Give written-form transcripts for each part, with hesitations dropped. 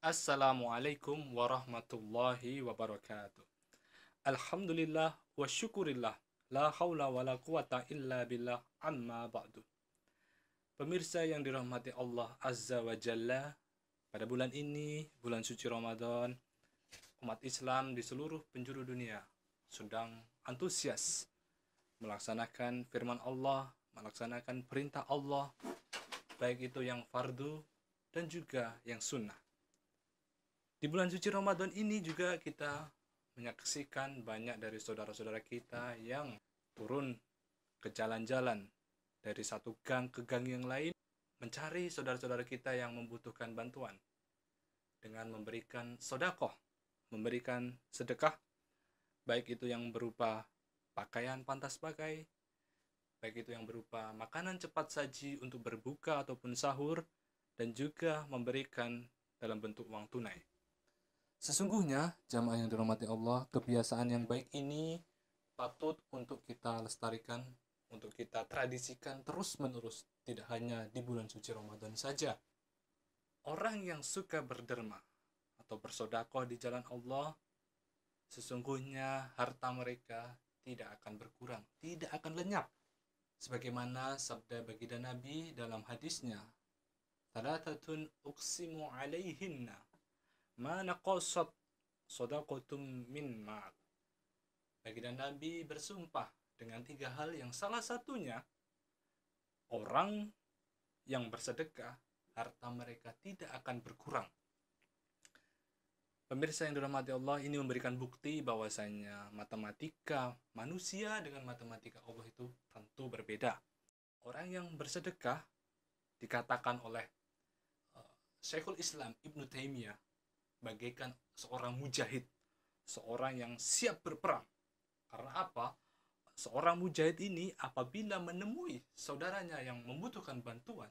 Assalamualaikum warahmatullahi wabarakatuh. Alhamdulillah wa syukurillah. La haula wa la quwata illa billah amma ba'du. Pemirsa yang dirahmati Allah Azza wa Jalla, pada bulan ini, bulan suci Ramadan, umat Islam di seluruh penjuru dunia sedang antusias melaksanakan firman Allah, melaksanakan perintah Allah, baik itu yang fardu dan juga yang sunnah. Di bulan suci Ramadan ini juga kita menyaksikan banyak dari saudara-saudara kita yang turun ke jalan-jalan dari satu gang ke gang yang lain mencari saudara-saudara kita yang membutuhkan bantuan dengan memberikan sodakoh, memberikan sedekah, baik itu yang berupa pakaian pantas pakai, baik itu yang berupa makanan cepat saji untuk berbuka ataupun sahur, dan juga memberikan dalam bentuk uang tunai. Sesungguhnya, jamaah yang dirahmati Allah, kebiasaan yang baik ini patut untuk kita lestarikan, untuk kita tradisikan terus-menerus, tidak hanya di bulan suci Ramadan saja. Orang yang suka berderma atau bersedekah di jalan Allah, sesungguhnya harta mereka tidak akan berkurang, tidak akan lenyap. Sebagaimana sabda baginda Nabi dalam hadisnya, "Thalathatun uqsimu alaihinna ma naqasat shadaqatum min ma'al." Baginda Nabi bersumpah dengan 3 hal yang salah satunya orang yang bersedekah, harta mereka tidak akan berkurang. Pemirsa yang dirahmati Allah, ini memberikan bukti bahwasanya matematika manusia dengan matematika Allah itu tentu berbeda. Orang yang bersedekah dikatakan oleh Syekhul Islam Ibnu Taimiyah bagaikan seorang mujahid, seorang yang siap berperang. Karena apa? Seorang mujahid ini apabila menemui saudaranya yang membutuhkan bantuan,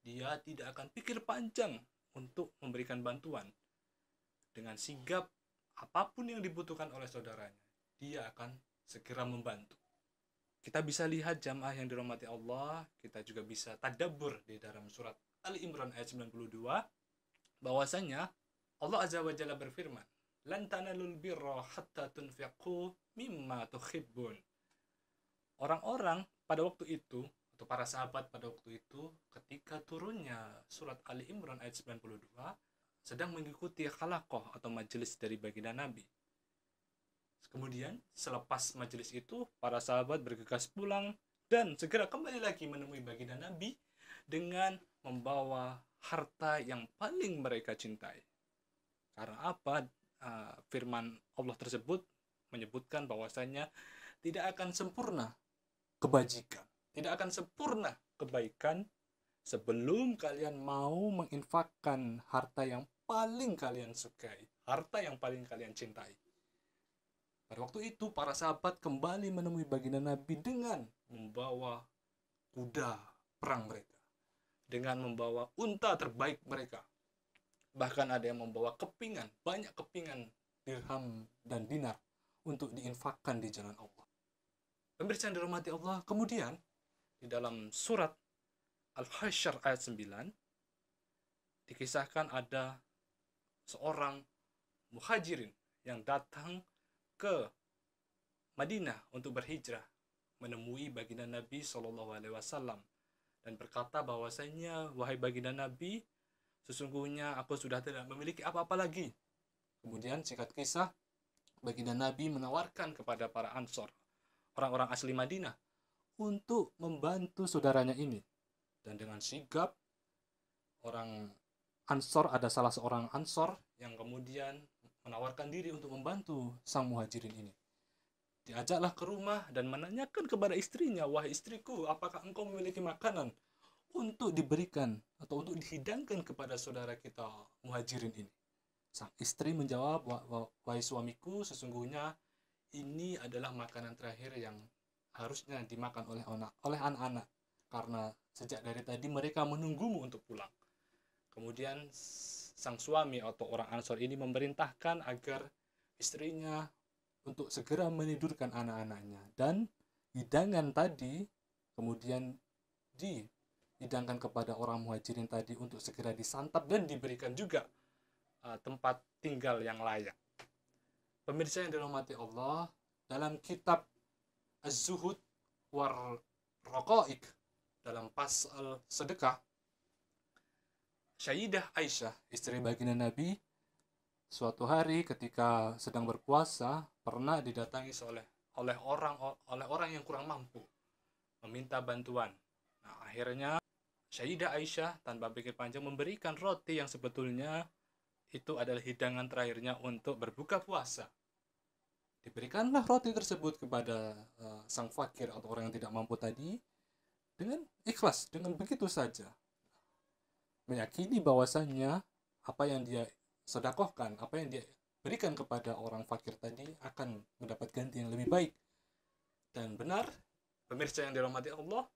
dia tidak akan pikir panjang untuk memberikan bantuan. Dengan sigap, apapun yang dibutuhkan oleh saudaranya, dia akan segera membantu. Kita bisa lihat jamaah yang dirahmati Allah, kita juga bisa tadabbur di dalam surat Ali Imran ayat 92, bahwasanya Allah Azza wa Jalla berfirman, "Lan tanalul birra hatta tunfiqu mimma tuhibbun." Orang-orang pada waktu itu, atau para sahabat pada waktu itu, ketika turunnya surat Ali Imran ayat 92, sedang mengikuti khalaqah atau majelis dari baginda Nabi. Kemudian, selepas majelis itu, para sahabat bergegas pulang dan segera kembali lagi menemui baginda Nabi dengan membawa harta yang paling mereka cintai. Karena apa? Firman Allah tersebut menyebutkan bahwasanya tidak akan sempurna kebajikan, tidak akan sempurna kebaikan sebelum kalian mau menginfakkan harta yang paling kalian sukai, harta yang paling kalian cintai. Pada waktu itu para sahabat kembali menemui baginda Nabi dengan membawa kuda perang mereka, dengan membawa unta terbaik mereka. Bahkan ada yang membawa kepingan, banyak kepingan dirham dan dinar untuk diinfakkan di jalan Allah. Pemirsa yang dirahmati Allah, kemudian di dalam surat Al-Hasyr ayat 9 dikisahkan ada seorang muhajirin yang datang ke Madinah untuk berhijrah, menemui baginda Nabi SAW dan berkata bahwasanya, "Wahai baginda Nabi, sesungguhnya aku sudah tidak memiliki apa-apa lagi." Kemudian singkat kisah, baginda Nabi menawarkan kepada para Ansor, orang-orang asli Madinah, untuk membantu saudaranya ini. Dan dengan sigap, orang Ansor, ada salah seorang Ansor yang kemudian menawarkan diri untuk membantu sang muhajirin ini. Diajaklah ke rumah dan menanyakan kepada istrinya, "Wahai istriku, apakah engkau memiliki makanan untuk diberikan atau untuk dihidangkan kepada saudara kita muhajirin ini?" Sang istri menjawab, "Wahai suamiku, sesungguhnya ini adalah makanan terakhir yang harusnya dimakan oleh anak-anak, karena sejak dari tadi mereka menunggumu untuk pulang." Kemudian sang suami atau orang Ansor ini memerintahkan agar istrinya untuk segera menidurkan anak-anaknya, dan hidangan tadi kemudian dihidangkan kepada orang muhajirin tadi untuk segera disantap dan diberikan juga tempat tinggal yang layak. Pemirsa yang dirahmati Allah, dalam kitab Az-Zuhud war Raqaiq, dalam pasal sedekah, Sayyidah Aisyah, istri baginda Nabi, suatu hari ketika sedang berpuasa pernah didatangi oleh orang yang kurang mampu, meminta bantuan. Nah, akhirnya Sayyidah Aisyah tanpa pikir panjang memberikan roti yang sebetulnya itu adalah hidangan terakhirnya untuk berbuka puasa. Diberikanlah roti tersebut kepada sang fakir atau orang yang tidak mampu tadi dengan ikhlas, dengan begitu saja, meyakini bahwasannya apa yang dia sedekahkan, apa yang dia berikan kepada orang fakir tadi akan mendapat ganti yang lebih baik. Dan benar, pemirsa yang dirahmati Allah,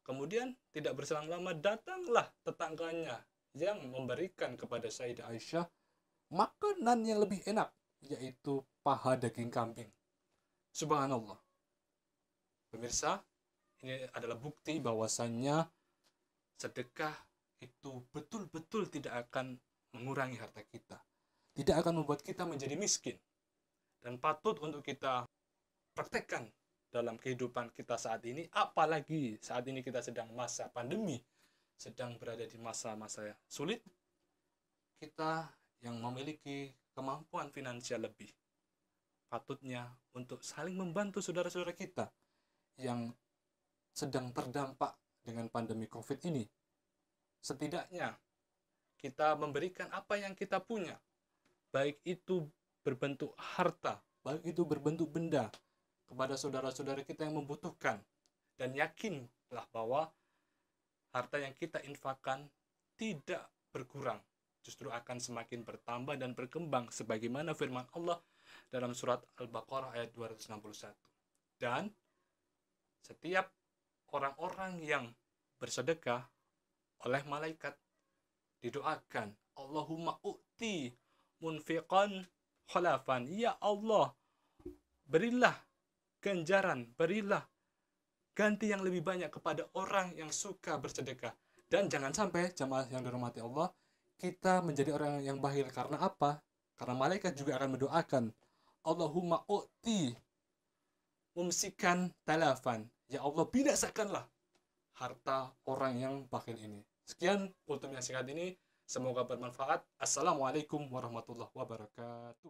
kemudian tidak berselang lama datanglah tetangganya yang memberikan kepada Sayyidah Aisyah makanan yang lebih enak, yaitu paha daging kambing. Subhanallah. Pemirsa, ini adalah bukti bahwasannya sedekah itu betul-betul tidak akan mengurangi harta kita, tidak akan membuat kita menjadi miskin, dan patut untuk kita praktekkan dalam kehidupan kita saat ini, apalagi saat ini kita sedang masa pandemi, sedang berada di masa-masa sulit. Kita yang memiliki kemampuan finansial lebih, patutnya untuk saling membantu saudara-saudara kita yang sedang terdampak dengan pandemi COVID ini. Setidaknya kita memberikan apa yang kita punya, baik itu berbentuk harta, baik itu berbentuk benda, kepada saudara-saudara kita yang membutuhkan. Dan yakinlah bahwa harta yang kita infakkan tidak berkurang, justru akan semakin bertambah dan berkembang, sebagaimana firman Allah dalam surat Al-Baqarah ayat 261. Dan setiap orang-orang yang bersedekah oleh malaikat didoakan, Allahumma u'ti munfiqan khalafan, ya Allah, berilah ganjaran, berilah ganti yang lebih banyak kepada orang yang suka bersedekah. Dan jangan sampai, jamaah yang dirahmati Allah, kita menjadi orang yang bakhil. Karena apa? Karena malaikat juga akan mendoakan, Allahumma u'ti mumsikan talafan, ya Allah, binasakanlah harta orang yang bakhil ini. Sekian kultum yang singkat ini, semoga bermanfaat. Assalamualaikum warahmatullahi wabarakatuh.